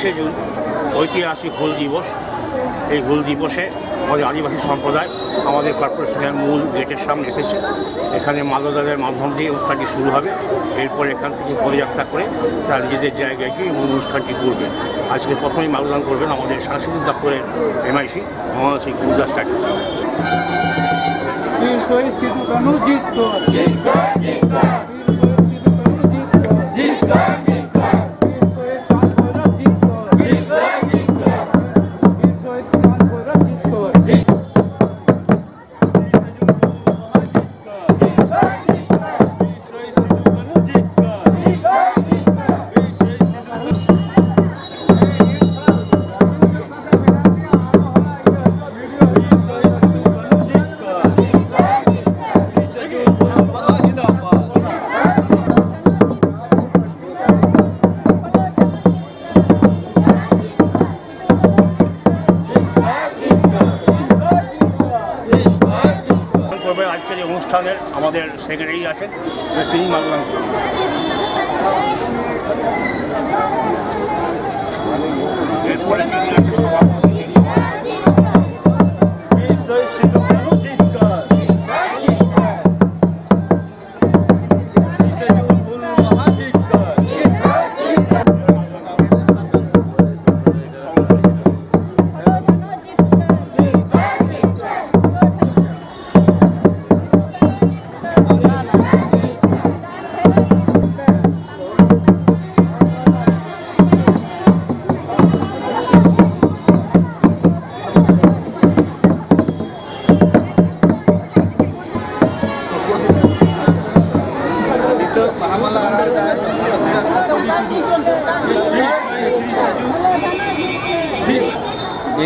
30শে June ঐতিহাসিক হুল দিবস। এই হুল দিবসে আমাদের আদিবাসী সম্প্রদায় আমাদের কর্পোরেশনের মূল গেটের সামনে এসেছে। এখানে মাল্যদানের মাধ্যম দিয়ে অনুষ্ঠানটি শুরু হবে। এরপর এখান থেকে পদযাত্রা করে তারা নিজেদের জায়গায় গিয়ে অনুষ্ঠানটি করবে। আজকে প্রথমেই মাল্যদান করবেন আমাদের সাংস্কৃতিক দপ্তরের এমআইসি মোহাম্মদ সিং গুরুদাস চ্যাটার্জি। আজকের এই অনুষ্ঠানের আমাদের সেক্রেটারি আছেন, তিনি মাল্যদান এরপরে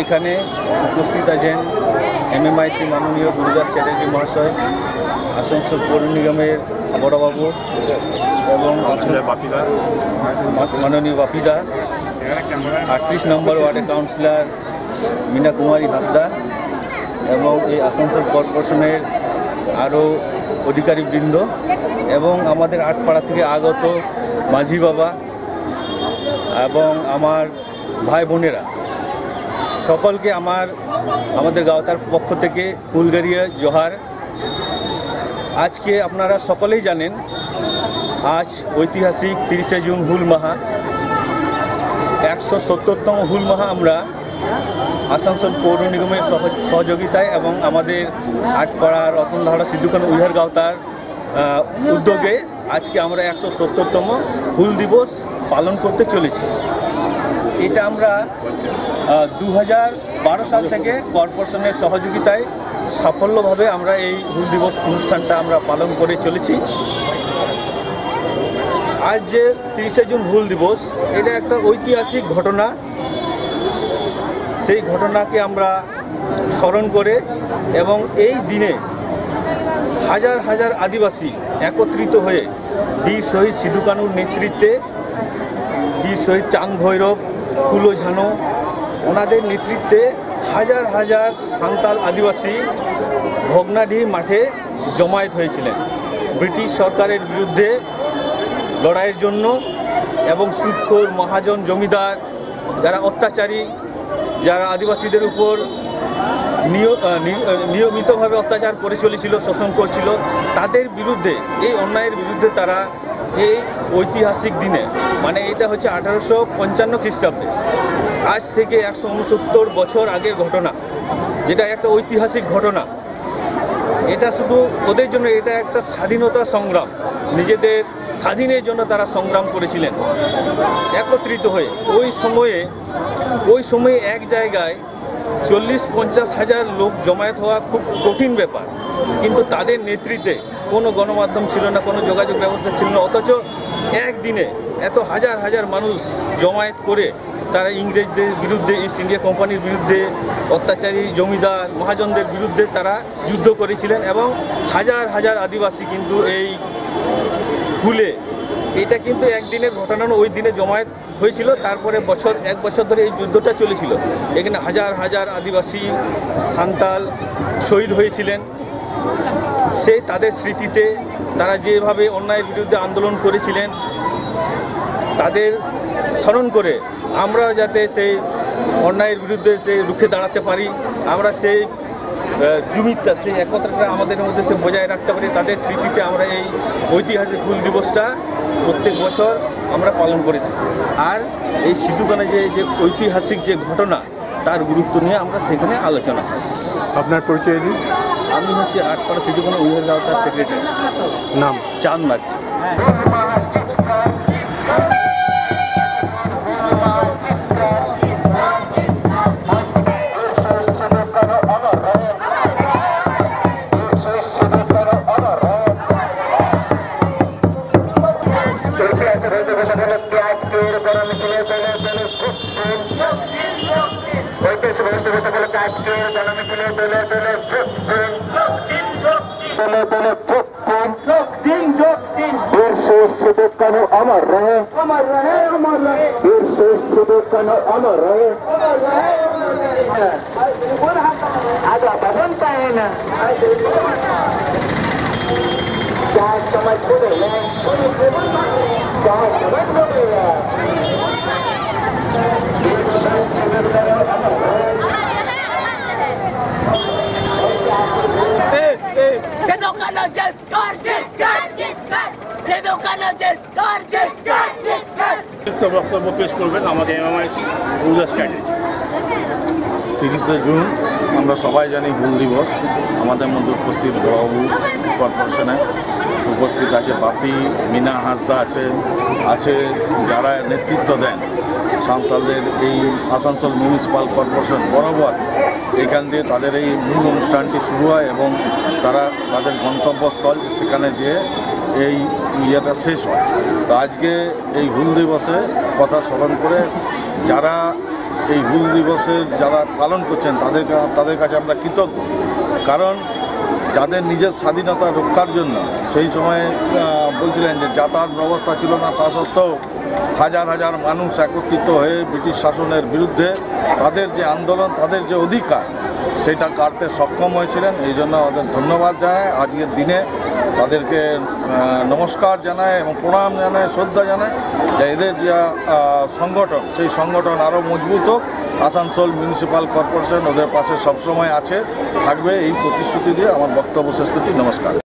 এখানে উপস্থিত আছেন এমএমআইসি মাননীয় গুরুদাস চ্যাটার্জি মহাশয়, আসানসোল পৌর নিগমের বড়বাবু এবং মাননীয় বাপিদা, 38 নম্বর ওয়ার্ডের কাউন্সিলর মীনা কুমারী হাসদা এবং এই আসানসোল কর্পোরেশনের আরও অধিকারীবৃন্দ এবং আমাদের আটপাড়া থেকে আগত মাঝি বাবা এবং আমার ভাই বোনেরা, সকলকে আমাদের গাওতার পক্ষ থেকে ফুলগারিয়া জোহার। আজকে আপনারা সকলেই জানেন আজ ঐতিহাসিক 30শে জুন হুল মাহা, 170তম হুল মাহা আমরা আসানসোল পৌর নিগমের সহযোগিতায় এবং আমাদের আটপাড়া রতনধারা সিদ্ধুখান উইহার গাওতার উদ্যোগে আজকে আমরা 170তম হুল দিবস পালন করতে চলেছি। এটা আমরা 2012 সাল থেকে কর্পোরেশনের সহযোগিতায় সাফল্যভাবে আমরা এই হুল দিবস অনুষ্ঠানটা আমরা পালন করে চলেছি। আজ যে 30শে জুন হুল দিবস, এটা একটা ঐতিহাসিক ঘটনা। সেই ঘটনাকে আমরা স্মরণ করে এবং এই দিনে হাজার হাজার আদিবাসী একত্রিত হয়ে বীর শহীদ সিধু কানুর নেতৃত্বে, বীর শহীদ চাঁদ ভৈরব, ফুলো ঝানো, ওনাদের নেতৃত্বে হাজার হাজার সাঁওতাল আদিবাসী ভগ্নাডি মাঠে জমায়েত হয়েছিলেন ব্রিটিশ সরকারের বিরুদ্ধে লড়াইয়ের জন্য এবং সুদখোর মহাজন জমিদার যারা অত্যাচারী, যারা আদিবাসীদের উপর নিয়মিতভাবে অত্যাচার করে চলেছিল, শোষণ করছিল, তাদের বিরুদ্ধে, এই অন্যায়ের বিরুদ্ধে তারা এই ঐতিহাসিক দিনে, মানে এটা হচ্ছে 1855 খ্রিস্টাব্দে, আজ থেকে 169 বছর আগের ঘটনা, যেটা একটা ঐতিহাসিক ঘটনা। এটা শুধু ওদের জন্য, এটা একটা স্বাধীনতা সংগ্রাম, নিজেদের স্বাধীনের জন্য তারা সংগ্রাম করেছিলেন একত্রিত হয়ে। ওই সময়ে এক জায়গায় 40-50 হাজার লোক জমায়েত হওয়া খুব কঠিন ব্যাপার, কিন্তু তাদের নেতৃত্বে কোনো গণমাধ্যম ছিল না, কোনো যোগাযোগ ব্যবস্থা ছিল না, অথচ একদিনে এত হাজার হাজার মানুষ জমায়েত করে তারা ইংরেজদের বিরুদ্ধে, ইস্ট ইন্ডিয়া কোম্পানির বিরুদ্ধে, অত্যাচারী জমিদার মহাজনদের বিরুদ্ধে তারা যুদ্ধ করেছিলেন এবং হাজার হাজার আদিবাসী কিন্তু এই হুলে, এটা কিন্তু একদিনের ঘটনা, ওই দিনে জমায়েত হয়েছিল। তারপরে এক বছর ধরে এই যুদ্ধটা চলেছিল। এখানে হাজার হাজার আদিবাসী সাঁওতাল শহীদ হয়েছিলেন। তাদের স্মৃতিতে তারা যেভাবে অন্যায়ের বিরুদ্ধে আন্দোলন করেছিলেন, তাদের স্মরণ করে আমরাও যাতে সেই অন্যায়ের বিরুদ্ধে সেই রুখে দাঁড়াতে পারি, আমরা সেই জুমিটা সেই একতাটা আমাদের মধ্যে সে বজায় রাখতে পারি, তাদের স্মৃতিতে আমরা এই ঐতিহাসিক হুল দিবসটা প্রত্যেক বছর আমরা পালন করে থাকি। আর এই সিধুকানে যে ঐতিহাসিক যে ঘটনা তার গুরুত্ব নিয়ে আমরা সেখানে আলোচনা করি। আপনার পরিচয় দিন। আমি হচ্ছে আটপাড়া সিধুকানে উইহার গাঁওতার সেক্রেটারি, নাম চাঁদ মার্টি। अमर रहे, अमर रहे, अमर रहे, अमर रहे, अमर रहे। आगे बनता है ना, क्या समझ बोले, क्या समझ बोले। বক্তব্য পেশ করবেন আমাদের এমআইসি রুদাস চ্যাটার্জি। 30শে জুন আমরা সবাই জানি হুল দিবস। আমাদের মধ্যে উপস্থিত বড়বাবু কর্পোরেশনে উপস্থিত আছে, বাপি, মিনা হাসদা আছে যারা নেতৃত্ব দেন সাঁওতালদের এই আসানসোল মিউনিসিপ্যাল কর্পোরেশন বরাবর এখান দিয়ে তাদের এই মূল অনুষ্ঠানটি শুরু হয় এবং তারা তাদের গন্তব্যস্থল সেখানে যেয়ে এই ইয়েটা শেষ হয়। তো আজকে এই হুল দিবসে কথা স্মরণ করে যারা এই হুল দিবসের যারা পালন করছেন তাদের কাছে আমরা কৃতজ্ঞ, কারণ যাদের নিজের স্বাধীনতা রক্ষার জন্য সেই সময়ে বলছিলেন যে যাতায়াত ব্যবস্থা ছিল না, তা সত্ত্বেও হাজার হাজার মানুষ একত্রিত হয়ে ব্রিটিশ শাসনের বিরুদ্ধে তাদের যে আন্দোলন, তাদের যে অধিকার সেটা কাটতে সক্ষম হয়েছিলেন। এই জন্য আমাদের ধন্যবাদ জানাই, আজকের দিনে তাদেরকে নমস্কার জানায় এবং প্রণাম জানায়, শ্রদ্ধা জানায় যে এদের যে সংগঠন সেই সংগঠন আরও মজবুত হোক। আসানসোল মিউনিসিপ্যাল কর্পোরেশন ওদের পাশে সবসময় আছে, থাকবে, এই প্রতিশ্রুতি দিয়ে আমার বক্তব্য শেষ করছি। নমস্কার।